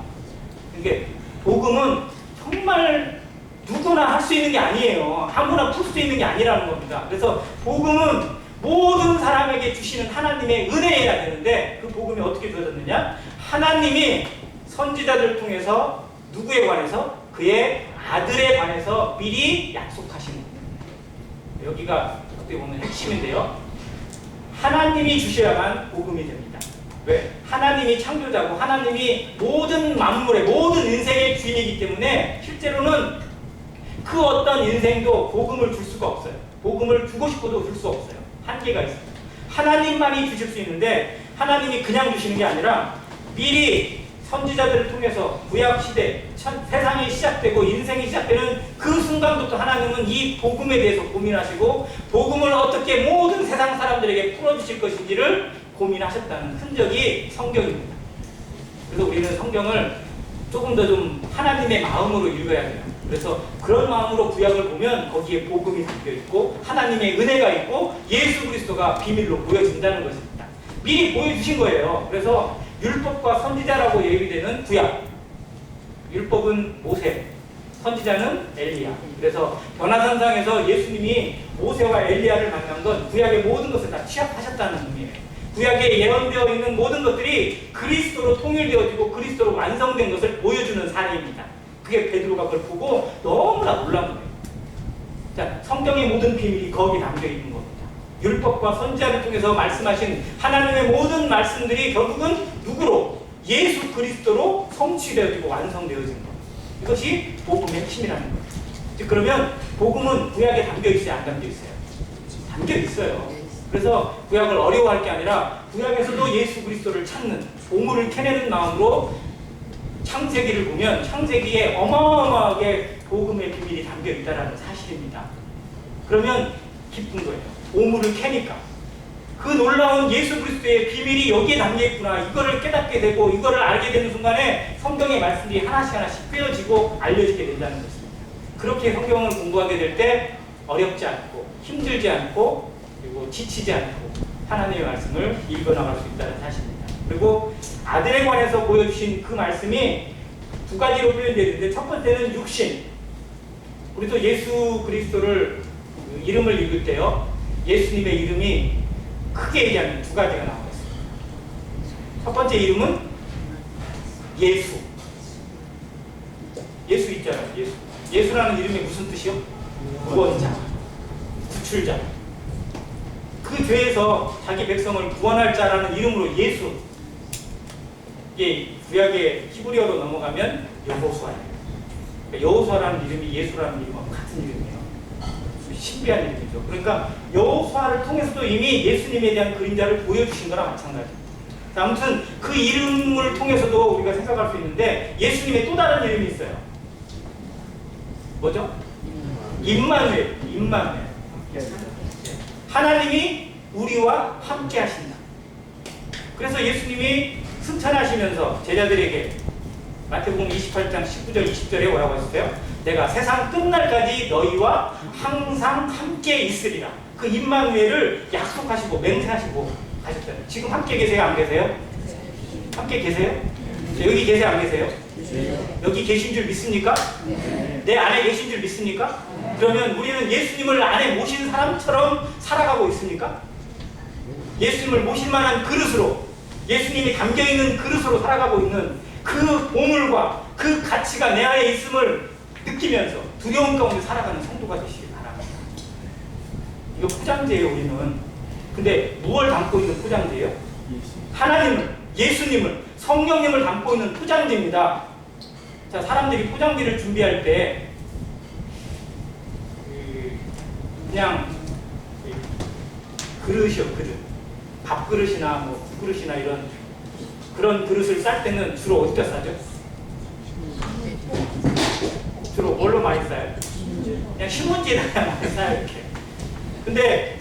그러니까 복음은 정말 누구나 할 수 있는 게 아니에요. 아무나 풀 수 있는 게 아니라는 겁니다. 그래서 복음은 모든 사람에게 주시는 하나님의 은혜여야 되는데 그 복음이 어떻게 주어졌느냐? 하나님이 선지자들을 통해서 누구에 관해서? 그의 아들에 관해서 미리 약속하신 겁니다. 여기가 어떻게 보면 핵심인데요. 하나님이 주셔야만 복음이 됩니다. 왜? 하나님이 창조자고 하나님이 모든 만물의 모든 인생의 주인이기 때문에 실제로는 그 어떤 인생도 복음을 줄 수가 없어요. 복음을 주고 싶어도 줄 수 없어요. 한계가 있어요. 하나님만이 주실 수 있는데 하나님이 그냥 주시는 게 아니라 미리 선지자들을 통해서 구약시대 세상이 시작되고 인생이 시작되는 그 순간부터 하나님은 이 복음에 대해서 고민하시고 복음을 어떻게 모든 세상 사람들에게 풀어주실 것인지를 고민하셨다는 흔적이 성경입니다. 그래서 우리는 성경을 조금 더 좀 하나님의 마음으로 읽어야 돼요. 그래서 그런 마음으로 구약을 보면 거기에 복음이 담겨 있고 하나님의 은혜가 있고 예수 그리스도가 비밀로 보여진다는 것입니다. 미리 보여주신 거예요. 그래서 율법과 선지자라고 예비되는 구약. 율법은 모세, 선지자는 엘리야. 그래서 변화산상에서 예수님이 모세와 엘리야를 만난 건 구약의 모든 것을 다 취합하셨다는 의미예요. 구약에 예언되어 있는 모든 것들이 그리스도로 통일되어지고 그리스도로 완성된 것을 보여주는 사례입니다. 그게 베드로가 그걸 보고 너무나 놀란 거예요. 자, 성경의 모든 비밀이 거기에 담겨 있는 겁니다. 율법과 선지자를 통해서 말씀하신 하나님의 모든 말씀들이 결국은 누구로? 예수 그리스도로 성취되어지고 완성되어진 것. 이것이 복음의 핵심이라는 거예요. 즉 그러면 복음은 구약에 담겨 있어요, 안 담겨 있어요? 담겨 있어요. 그래서 구약을 어려워할 게 아니라 구약에서도 예수 그리스도를 찾는, 보물을 캐내는 마음으로 창세기를 보면 창세기에 어마어마하게 복음의 비밀이 담겨 있다는 사실입니다. 그러면 기쁜 거예요. 보물을 캐니까. 그 놀라운 예수 그리스도의 비밀이 여기에 담겨 있구나. 이거를 깨닫게 되고 이거를 알게 되는 순간에 성경의 말씀들이 하나씩 하나씩 꿰어지고 알려지게 된다는 것입니다. 그렇게 성경을 공부하게 될 때 어렵지 않고 힘들지 않고 그리고 지치지 않고 하나님의 말씀을 읽어나갈 수 있다는 사실입니다. 그리고 아들에 관해서 보여주신 그 말씀이 두 가지로 표현되는데 첫 번째는 육신. 우리도 예수 그리스도를 이름을 읽을 때요. 예수님의 이름이 크게 얘기하면 두 가지가 나와 있습니다. 첫 번째 이름은 예수. 예수 있잖아요. 예수. 예수라는 이름이 무슨 뜻이요? 구원자, 구출자. 그 죄에서 자기 백성을 구원할 자라는 이름으로 예수. 이게 구약의 히브리어로 넘어가면 여호수아예요. 그러니까 여호수아라는 이름이 예수라는 이름과 같은 이름이에요. 신비한 이름이죠. 그러니까 여호수아를 통해서도 이미 예수님에 대한 그림자를 보여주신 거랑 마찬가지입니다. 아무튼 그 이름을 통해서도 우리가 생각할 수 있는데 예수님의 또 다른 이름이 있어요. 뭐죠? 임마누엘. 임마누엘. 하나님이 우리와 함께 하신다. 그래서 예수님이 승천하시면서 제자들에게 마태복음 28장 19절 20절에 뭐라고 하셨어요? 내가 세상 끝날까지 너희와 항상 함께 있으리라. 그 임마누엘을 약속하시고 맹세하시고 가셨잖아요. 지금 함께 계세요? 안 계세요? 함께 계세요? 여기 계세요? 안 계세요? 여기 계신 줄 믿습니까? 내 안에 계신 줄 믿습니까? 그러면 우리는 예수님을 안에 모신 사람처럼 살아가고 있습니까? 예수님을 모실 만한 그릇으로, 예수님이 담겨있는 그릇으로 살아가고 있는 그 보물과 그 가치가 내 안에 있음을 느끼면서 두려움 가운데 살아가는 성도가 되시기 바랍니다. 이거 포장지예요, 우리는. 근데 무엇을 담고 있는 포장지예요? 하나님을, 예수님을, 성령님을 담고 있는 포장지입니다. 자, 사람들이 포장지를 준비할 때 그냥 그릇이요, 그릇. 밥그릇이나 뭐 국그릇이나 이런 그런 그릇을 쌀 때는 주로 어디다 싸죠? 주로 뭘로 많이 싸요? 그냥 신문지에다 많이 싸요, 이렇게. 근데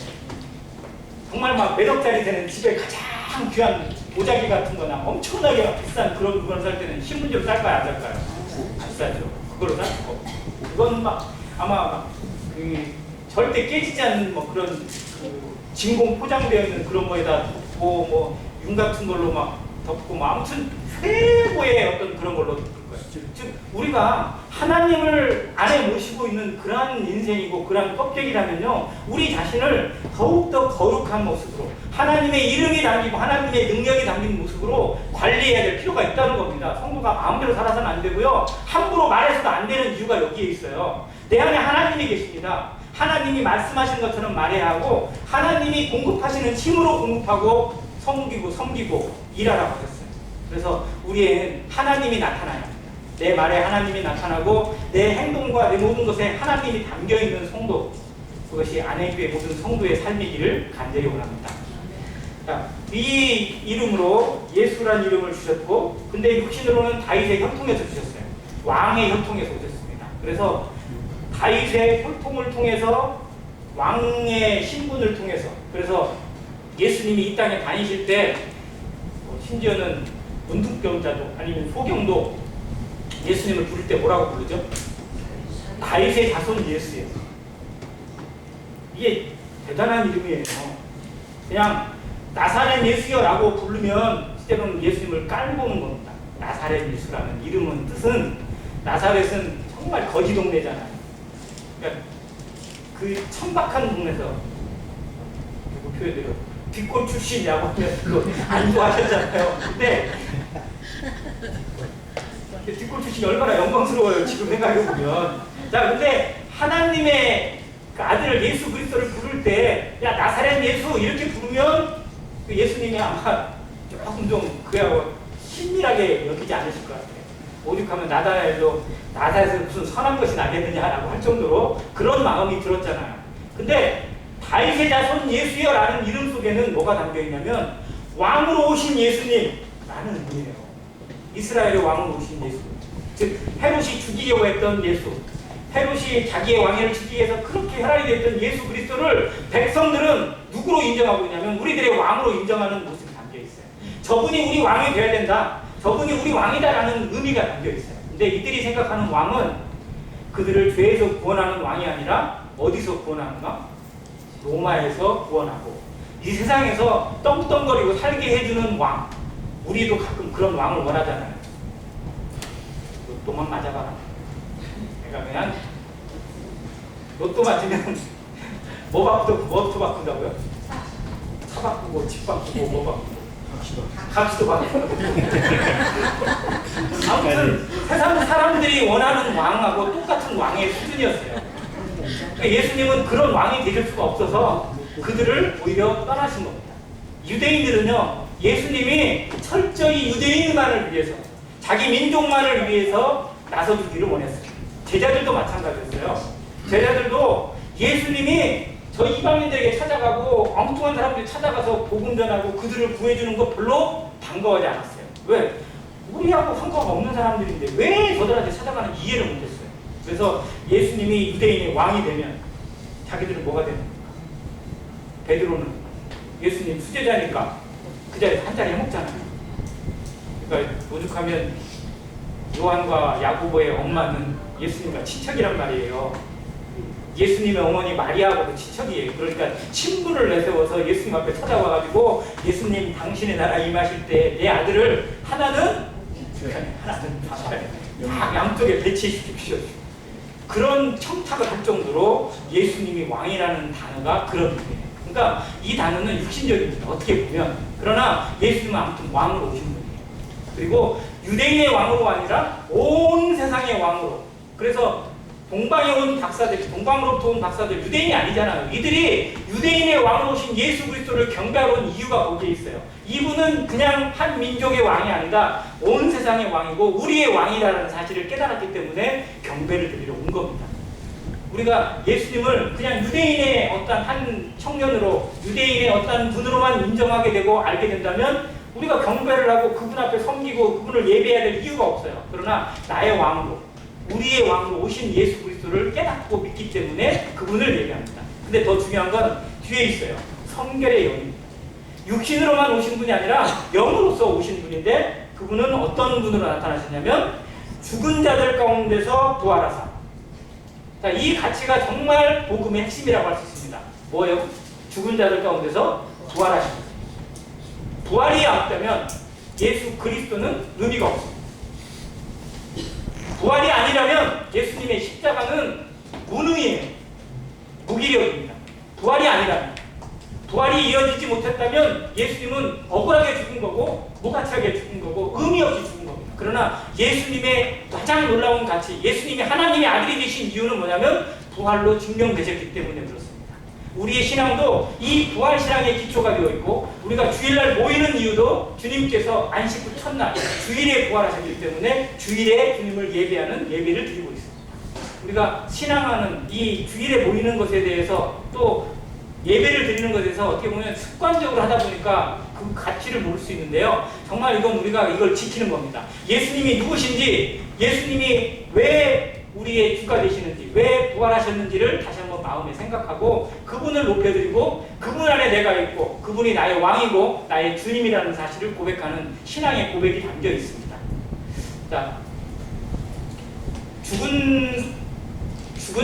정말 막 몇 억짜리 되는 집에 가장 귀한 보자기 같은 거나 엄청나게 비싼 그런 물건을 살 때는 신문지로 쌀까요, 안 쌀까요? 안 싸죠. 그걸로 쌀 수가 없고. 그건 막 아마 절대 깨지지 않는 뭐 그런 진공 포장되어 있는 그런 거에다 덮고 뭐 윤 같은 걸로 막 덮고 뭐 아무튼 최고의 어떤 그런 걸로 덮을 거예요. 즉 우리가 하나님을 안에 모시고 있는 그러한 인생이고 그러한 껍데기라면요, 우리 자신을 더욱더 거룩한 모습으로 하나님의 이름이 담기고 하나님의 능력이 담긴 모습으로 관리해야 될 필요가 있다는 겁니다. 성도가 마음대로 살아서는 안 되고요, 함부로 말해서도 안 되는 이유가 여기에 있어요. 내 안에 하나님이 계십니다. 하나님이 말씀하시는 것처럼 말해야 하고 하나님이 공급하시는 힘으로 공급하고 섬기고 일하라고 하셨어요. 그래서 우리에는 하나님이 나타나야 합니다. 내 말에 하나님이 나타나고 내 행동과 내 모든 것에 하나님이 담겨있는 성도, 그것이 안회교회 모든 성도의 삶이기를 간절히 원합니다. 자, 이 이름으로 예수란 이름을 주셨고, 근데 육신으로는 다윗의 혈통에서 주셨어요. 왕의 혈통에서 오셨습니다. 그래서 다윗의 혈통을 통해서, 왕의 신분을 통해서, 그래서 예수님이 이 땅에 다니실 때 심지어는 문둥병자도 아니면 소경도 예수님을 부를 때 뭐라고 부르죠? 다윗의 자손 예수예요. 이게 대단한 이름이에요. 그냥 나사렛 예수여 라고 부르면 때로는 예수님을 깔보는 겁니다. 나사렛 예수라는 이름은 뜻은, 나사렛은 정말 거지 동네잖아요. 그러니까 그 천박한 동네에서 누구 표현대로 뒷골 출신이라고 하면 별로 안 좋아하셨잖아요. 근데 뒷골 출신이 얼마나 영광스러워요, 지금 생각해보면. 자, 근데 하나님의 그 아들 예수 그리스도를 부를 때, 야 나사렛 예수 이렇게 부르면 그 예수님이 아마 조금 좀 그야말로 친밀하게 여기지 않으실 것 같아요. 오죽하면 나사렛에서 무슨 선한 것이 나겠느냐라고 할 정도로 그런 마음이 들었잖아요. 근데 다윗의 자손 예수여라는 이름 속에는 뭐가 담겨있냐면 왕으로 오신 예수님라는 의미예요. 이스라엘의 왕으로 오신 예수, 즉 헤롯이 죽이려고 했던 예수, 헤롯이 자기의 왕위를 지키기 위해서 그렇게 혈안이 됐던 예수 그리스도를 백성들은 누구로 인정하고 있냐면 우리들의 왕으로 인정하는 모습이 담겨 있어요. 저분이 우리 왕이 되어야 된다. 저분이 우리 왕이다라는 의미가 담겨 있어요. 근데 이들이 생각하는 왕은 그들을 죄에서 구원하는 왕이 아니라 어디서 구원하는가? 로마에서 구원하고 이 세상에서 떵떵거리고 살게 해주는 왕. 우리도 가끔 그런 왕을 원하잖아요. 로또만 맞아봐라. 그러니까 그냥 로또 맞으면 뭐부터 바꾼다고요? 차 바꾸고 집 바꾸고 뭐 바꾸고 값도 바꾸고 아무튼 세상 사람들이 원하는 왕하고 똑같은 왕의 수준이었어요. 그러니까 예수님은 그런 왕이 되실 수가 없어서 그들을 오히려 떠나신 겁니다. 유대인들은요, 예수님이 철저히 유대인만을 위해서 자기 민족만을 위해서 나서주기를 원했어요. 제자들도 마찬가지였어요. 제자들도 예수님이 저 이방인들에게 찾아가고 엉뚱한 사람들이 찾아가서 복음 전하고 그들을 구해주는 거 별로 반가워하지 않았어요. 왜? 우리하고 상관없는 사람들인데 왜 저들한테 찾아가는 이해를 못했어요. 그래서 예수님이 유대인의 왕이 되면 자기들은 뭐가 되는 겁니까? 베드로는 예수님 수제자니까 그 자리에서 한 자리 해먹잖아요. 그러니까 오죽하면 요한과 야고보의 엄마는 예수님과 친척이란 말이에요. 예수님의 어머니 마리아하고도 친척이에요. 그러니까 친분을 내세워서 예수님 앞에 찾아와가지고 예수님 당신의 나라 임하실 때 내 아들을 하나는 북한에 하나는 좌파에 다 양쪽에 배치시키십시오. 그런 청탁을 할 정도로 예수님이 왕이라는 단어가 그런 의미예요. 그러니까 이 단어는 육신적입니다. 어떻게 보면. 그러나 예수님은 아무튼 왕으로 오신 분이에요. 그리고 유대인의 왕으로 아니라 온 세상의 왕으로. 그래서 동방에 온 박사들, 동방으로부터 온 박사들, 유대인이 아니잖아요. 이들이 유대인의 왕으로 오신 예수 그리스도를 경배하러 온 이유가 거기에 있어요. 이분은 그냥 한 민족의 왕이 아니라 온 세상의 왕이고 우리의 왕이라는 사실을 깨달았기 때문에 경배를 드리러 온 겁니다. 우리가 예수님을 그냥 유대인의 어떤 한 청년으로, 유대인의 어떤 분으로만 인정하게 되고 알게 된다면 우리가 경배를 하고 그분 앞에 섬기고 그분을 예배해야 될 이유가 없어요. 그러나 나의 왕으로, 우리의 왕으로 오신 예수 그리스도를 깨닫고 믿기 때문에 그분을 예배합니다. 근데 더 중요한 건 뒤에 있어요. 성결의 영입니다. 육신으로만 오신 분이 아니라 영으로서 오신 분인데 그분은 어떤 분으로 나타나셨냐면 죽은 자들 가운데서 부활하사. 자, 이 가치가 정말 복음의 핵심이라고 할 수 있습니다. 뭐예요? 죽은 자들 가운데서 부활하십니다. 부활이 없다면 예수 그리스도는 의미가 없습니다. 부활이 아니라면 예수님의 십자가는 무능이에요. 무기력입니다. 부활이 아니라면. 부활이 이어지지 못했다면 예수님은 억울하게 죽은 거고 무가치하게 죽은 거고 의미 없이 죽은 겁니다. 그러나 예수님의 가장 놀라운 가치, 예수님이 하나님의 아들이 되신 이유는 뭐냐면 부활로 증명되셨기 때문에 그렇습니다. 우리의 신앙도 이 부활 신앙의 기초가 되어 있고 우리가 주일날 모이는 이유도 주님께서 안식 후 첫날 주일에 부활하셨기 때문에 주일에 주님을 예배하는 예배를 드리고 있습니다. 우리가 신앙하는 이 주일에 모이는 것에 대해서 또 예배를 드리는 것에 대해서 어떻게 보면 습관적으로 하다 보니까 그 가치를 모를 수 있는데요. 정말 이건 우리가 이걸 지키는 겁니다. 예수님이 누구신지, 예수님이 왜 우리의 주가 되시는지, 왜 부활하셨는지를 다시 한번 마음에 생각하고 그분을 높여드리고 그분 안에 내가 있고 그분이 나의 왕이고 나의 주님이라는 사실을 고백하는 신앙의 고백이 담겨 있습니다. 자, 죽은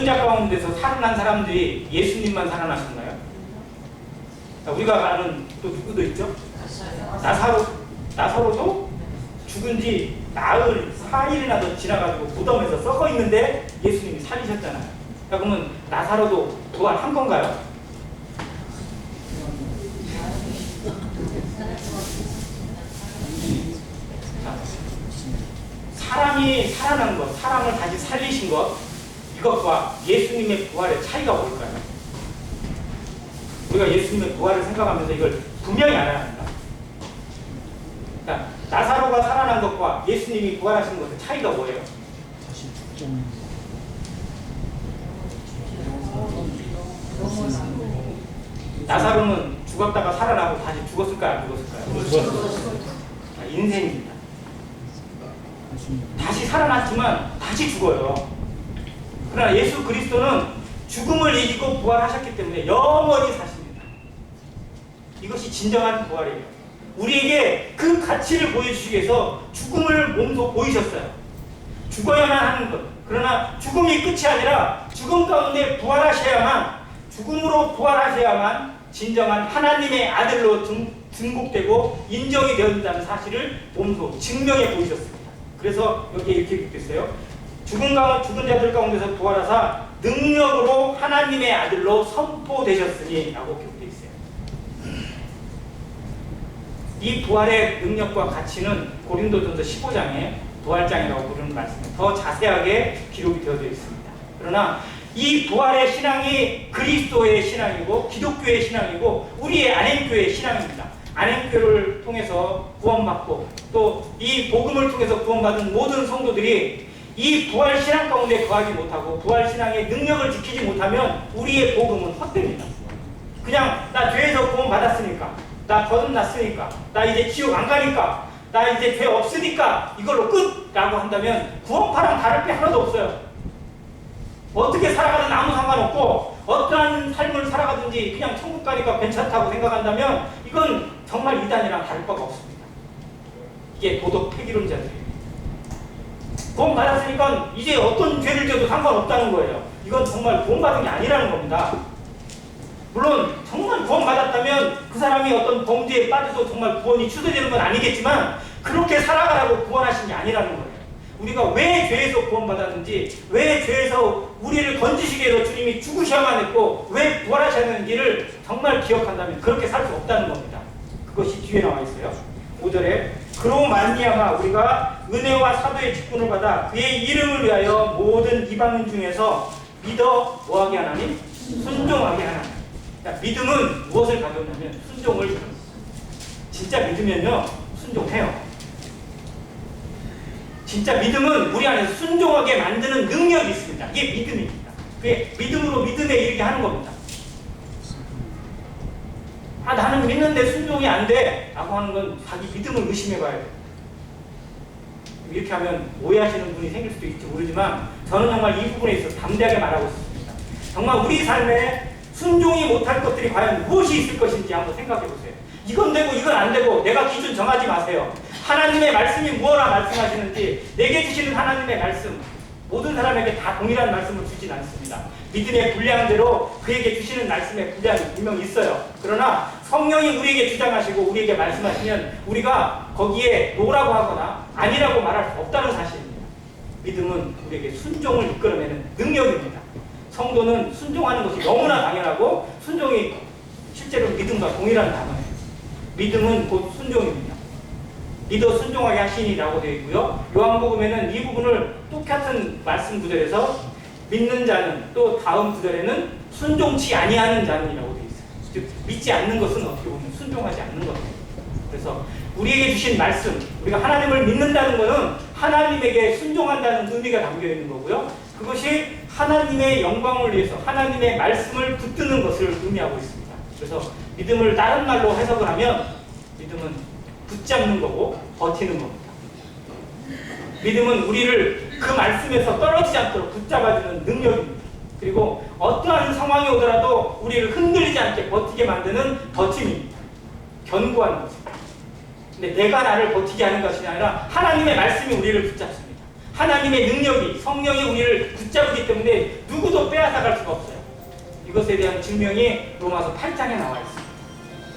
자 가운데서 살아난 사람들이 예수님만 살아나셨나요? 자, 우리가 아는 또 누구도 있죠? 나사로도 죽은 지 나흘, 4일이나 더 지나가지고 무덤에서 썩어 있는데 예수님이 살리셨잖아요. 자, 그러면 나사로도 부활한 건가요? 자, 사람이 살아난 것, 사람을 다시 살리신 것, 이것과 예수님의 부활의 차이가 뭘까요? 우리가 예수님의 부활을 생각하면서 이걸 분명히 알아야 합니다. 자, 나사로가 살아난 것과 예수님이 부활하신 것의 차이가 뭐예요? 나사로는 죽었다가 살아나고 다시 죽었을까요? 안 죽었을까요? 자, 인생입니다. 다시 살아났지만 다시 죽어요. 그러나 예수 그리스도는 죽음을 이기고 부활하셨기 때문에 영원히 사십니다. 이것이 진정한 부활이에요. 우리에게 그 가치를 보여주시기 위해서 죽음을 몸소 보이셨어요. 죽어야만 하는 것. 그러나 죽음이 끝이 아니라 죽음 가운데 부활하셔야만, 죽음으로 부활하셔야만 진정한 하나님의 아들로 등록되고 인정이 되었다는 사실을 몸소 증명해 보이셨습니다. 그래서 여기에 이렇게 기록됐어요. 죽은 자들 가운데서 부활하사 능력으로 하나님의 아들로 선포되셨으니 라고 기록되어 있어요. 이 부활의 능력과 가치는 고린도전서 15장에 부활장이라고 부르는 말씀에 더 자세하게 기록이 되어 있습니다. 그러나 이 부활의 신앙이 그리스도의 신앙이고 기독교의 신앙이고 우리의 안행교의 신앙입니다. 안행교를 통해서 구원받고 또 이 복음을 통해서 구원받은 모든 성도들이 이 부활 신앙 가운데 거하지 못하고 부활 신앙의 능력을 지키지 못하면 우리의 복음은 헛됩니다. 그냥 나 죄에서 구원 받았으니까, 나 거듭났으니까, 나 이제 지옥 안 가니까, 나 이제 죄 없으니까 이걸로 끝라고 한다면 구원파랑 다를 게 하나도 없어요. 어떻게 살아가든 아무 상관없고 어떠한 삶을 살아가든지 그냥 천국 가니까 괜찮다고 생각한다면 이건 정말 이단이랑 다를 바가 없습니다. 이게 도덕 폐기론자들이에요. 구원 받았으니까 이제 어떤 죄를 져도 상관없다는 거예요. 이건 정말 구원 받은 게 아니라는 겁니다. 물론 정말 구원 받았다면 그 사람이 어떤 범죄에 빠져도 정말 구원이 취소되는 건 아니겠지만 그렇게 살아가라고 구원하신 게 아니라는 거예요. 우리가 왜 죄에서 구원받았는지, 왜 죄에서 우리를 건지시기 위해서 주님이 죽으셔야만 했고 왜 부활하셨는지를 정말 기억한다면 그렇게 살 수 없다는 겁니다. 그것이 뒤에 나와 있어요. 5절에 그로 말미암아 우리가 은혜와 사도의 직분을 받아 그의 이름을 위하여 모든 이방인 중에서 믿어 뭐하게 하나니? 순종하게 하나니. 그러니까 믿음은 무엇을 가져오냐면 순종을, 진짜 믿으면요 순종해요. 진짜 믿음은 우리 안에서 순종하게 만드는 능력이 있습니다. 이게 믿음입니다. 그게 믿음으로 믿음에 이르게 하는 겁니다. 나는 믿는데 순종이 안 돼 라고 하는 건 자기 믿음을 의심해 봐야 돼요. 이렇게 하면 오해하시는 분이 생길 수도 있을지 모르지만 저는 정말 이 부분에 있어서 담대하게 말하고 있습니다. 정말 우리 삶에 순종이 못할 것들이 과연 무엇이 있을 것인지 한번 생각해 보세요. 이건 되고 이건 안 되고 내가 기준 정하지 마세요. 하나님의 말씀이 무엇라 말씀하시는지, 내게 주시는 하나님의 말씀, 모든 사람에게 다 동일한 말씀을 주진 않습니다. 믿음의 분량한 대로 그에게 주시는 말씀의 분량이 분명히 있어요. 그러나 성령이 우리에게 주장하시고 우리에게 말씀하시면 우리가 거기에 노라고 하거나 아니라고 말할 수 없다는 사실입니다. 믿음은 우리에게 순종을 이끌어내는 능력입니다. 성도는 순종하는 것이 너무나 당연하고 순종이 실제로 믿음과 동일한 단어예요. 믿음은 곧 순종입니다. 믿어 순종하게 하시니라고 되어 있고요. 요한복음에는 이 부분을 똑같은 말씀 구절에서 믿는 자는, 또 다음 구절에는 순종치 아니하는 자는이라고 되어 있어요. 즉 믿지 않는 것은 어떻게 보면 순종하지 않는 것입니다. 그래서 우리에게 주신 말씀, 우리가 하나님을 믿는다는 것은 하나님에게 순종한다는 의미가 담겨 있는 거고요. 그것이 하나님의 영광을 위해서 하나님의 말씀을 붙드는 것을 의미하고 있습니다. 그래서 믿음을 다른 말로 해석을 하면 믿음은 붙잡는 거고 버티는 겁니다. 믿음은 우리를 그 말씀에서 떨어지지 않도록 붙잡아주는 능력입니다. 그리고 어떠한 상황이 오더라도 우리를 흔들리지 않게 버티게 만드는 버팀입니다. 견고한 것입니다. 근데 내가 나를 버티게 하는 것이 아니라 하나님의 말씀이 우리를 붙잡습니다. 하나님의 능력이, 성령이 우리를 붙잡기 때문에 누구도 빼앗아갈 수가 없어요. 이것에 대한 증명이 로마서 8장에 나와 있습니다.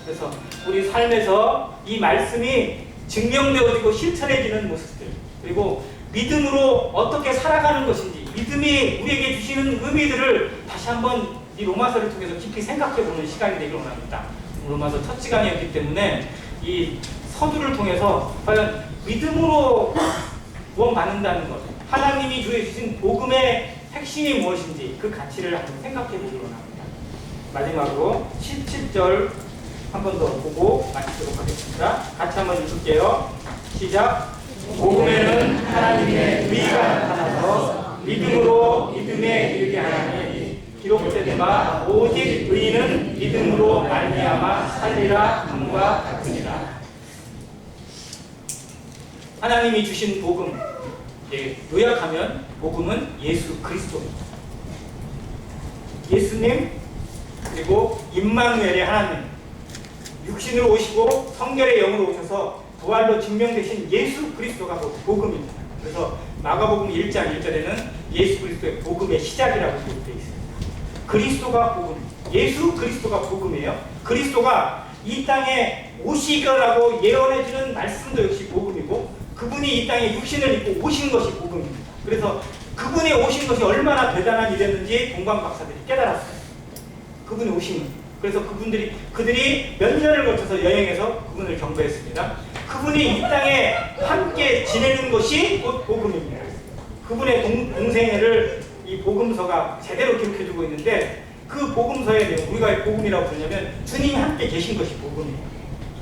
그래서 우리 삶에서 이 말씀이 증명되어지고 실천해지는 모습들, 그리고 믿음으로 어떻게 살아가는 것인지, 믿음이 우리에게 주시는 의미들을 다시 한번 이 로마서를 통해서 깊이 생각해보는 시간이 되기를 원합니다. 로마서 첫 시간이었기 때문에 이 서두를 통해서 과연 믿음으로 구원받는다는 것, 하나님이 주신 복음의 핵심이 무엇인지 그 가치를 한번 생각해보기를 원합니다. 마지막으로 17절 한 번 더 보고 마치도록 하겠습니다. 같이 한번 읽을게요. 시작. 복음에는 하나님의 의가 나타나서 믿음으로 믿음에 이르게 하나니 기록된 바 오직 의인은 믿음으로 말미암아 살리라 함과 같으니라. 하나님이 주신 복음, 요약하면 복음은 예수 그리스도입니다. 예수님, 그리고 임마누엘의 하나님, 육신으로 오시고 성결의 영으로 오셔서 부활로 증명되신 예수 그리스도가 복음입니다. 그래서 마가복음 1장 1절에는 예수 그리스도의 복음의 시작이라고 기록되어 있습니다. 그리스도가 복음, 예수 그리스도가 복음이에요. 그리스도가 이 땅에 오시거라고 예언해주는 말씀도 역시 복음이고, 그분이 이 땅에 육신을 입고 오신 것이 복음입니다. 그래서 그분이 오신 것이 얼마나 대단한 일이었는지 동방 박사들이 깨달았어요. 그분이 오신 것. 그래서 그들이 몇 년을 거쳐서 여행해서 그분을 경배했습니다. 그분이 이 땅에 함께 지내는 것이 곧 복음입니다. 그분의 동생애를 이 복음서가 제대로 기록해주고 있는데, 그 복음서의 내용, 우리가 복음이라고 부르냐면 주님이 함께 계신 것이 복음이에요.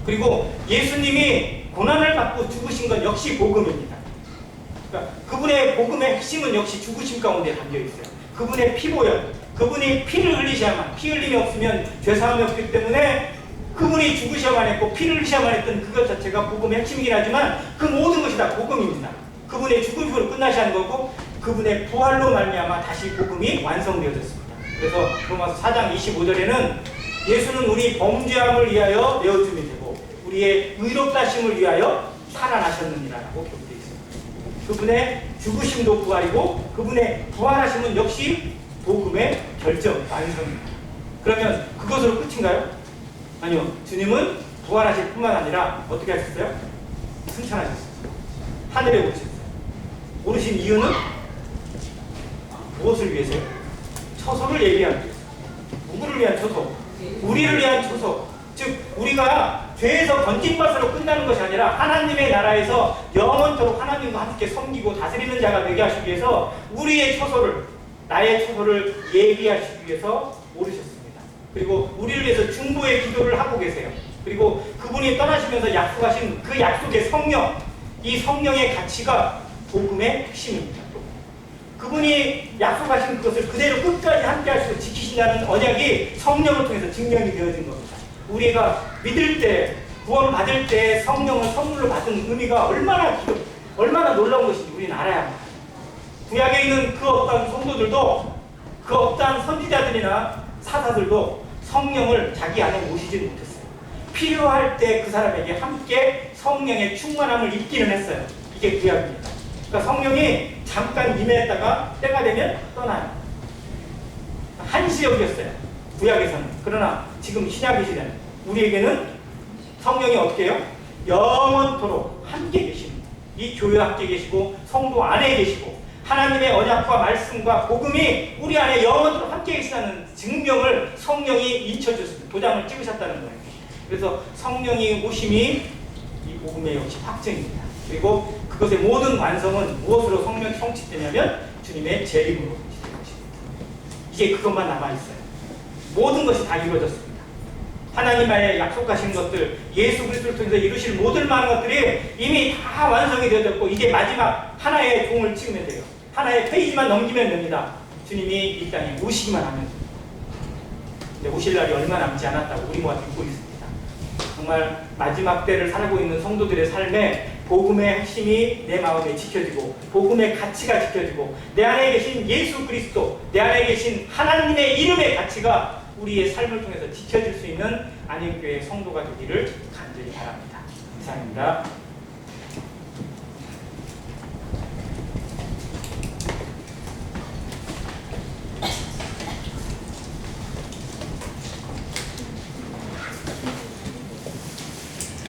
그리고 예수님이 고난을 받고 죽으신 건 역시 복음입니다. 그러니까 그분의 복음의 핵심은 역시 죽으심 가운데 담겨있어요. 그분의 피보혈, 그분이 피를 흘리셔야만, 피 흘림이 없으면 죄사함이 없기 때문에 그분이 죽으셔야만 했고 피를 흘리셔야만 했던 그것 자체가 복음의 핵심이긴 하지만 그 모든 것이 다 복음입니다. 그분의 죽음으로 끝나셔야 하는 거고, 그분의 부활로 말미암아 다시 복음이 완성되어졌습니다. 그래서 로마서 4장 25절에는 예수는 우리 범죄함을 위하여 내어줌이 되고 우리의 의롭다 하심을 위하여 살아나셨느니라고 기록되어 있습니다. 그분의 죽으심도 부활이고 그분의 부활하심은 역시 복음의 결정, 완성입니다. 그러면 그것으로 끝인가요? 아니요. 주님은 부활하실 뿐만 아니라 어떻게 하셨어요? 승천하셨어요. 하늘에 오르셨어요. 오르신 이유는 무엇을 위해서요? 처소를 예비하기 위해서. 누구를 위한 처소? 우리를 위한 처소. 즉 우리가 죄에서 건진 것으로 끝나는 것이 아니라 하나님의 나라에서 영원토록 하나님과 함께 섬기고 다스리는 자가 되게 하시기 위해서 우리의 처소를, 나의 처소를 예비하시기 위해서 오르셨습니다. 그리고 우리를 위해서 중보의 기도를 하고 계세요. 그리고 그분이 떠나시면서 약속하신 그 약속의 성령, 이 성령의 가치가 복음의 핵심입니다. 그분이 약속하신 그것을 그대로 끝까지 함께 하시고 지키신다는 언약이 성령을 통해서 증명이 되어진 겁니다. 우리가 믿을 때, 구원 받을 때 성령을 선물로 받은 의미가 얼마나 놀라운 것인지 우리는 알아야 합니다. 구약에 있는 그 어떤 성도들도, 그 어떤 선지자들이나 사사들도 성령을 자기 안에 모시지 못했어요. 필요할 때 그 사람에게 함께 성령의 충만함을 입기는 했어요. 이게 구약입니다. 그러니까 성령이 잠깐 임했다가 때가 되면 떠나요. 한시적이었어요. 구약에서는. 그러나 지금 신약의 시대는 우리에게는 성령이 어떻게 해요? 영원토록 함께 계십니다. 이 교회 함께 계시고 성도 안에 계시고 하나님의 언약과 말씀과 복음이 우리 안에 영원토록 함께 계시다는 증명을 성령이 인쳐주셨습니다. 도장을 찍으셨다는 거예요. 그래서 성령이 오심이 이 복음의 역시 확증입니다. 그리고 그것의 모든 완성은 무엇으로 성취되냐면 주님의 재림으로 성취된 것입니다. 이제 그것만 남아있어요. 모든 것이 다 이루어졌습니다. 하나님의 약속하신 것들, 예수 그리스도를 통해서 이루실 모든 많은 것들이 이미 다 완성이 되어졌고 이제 마지막 하나의 종을 찍으면 돼요. 하나의 페이지만 넘기면 됩니다. 주님이 이 땅에 오시기만 하면 이제 오실 날이 얼마 남지 않았다고 우리 모아 듣고 있습니다. 정말 마지막 때를 살고 있는 성도들의 삶에 복음의 핵심이 내 마음에 지켜지고 복음의 가치가 지켜지고 내 안에 계신 예수 그리스도, 내 안에 계신 하나님의 이름의 가치가 우리의 삶을 통해서 지켜질 수 있는 안익교회 성도가 되기를 간절히 바랍니다. 감사합니다.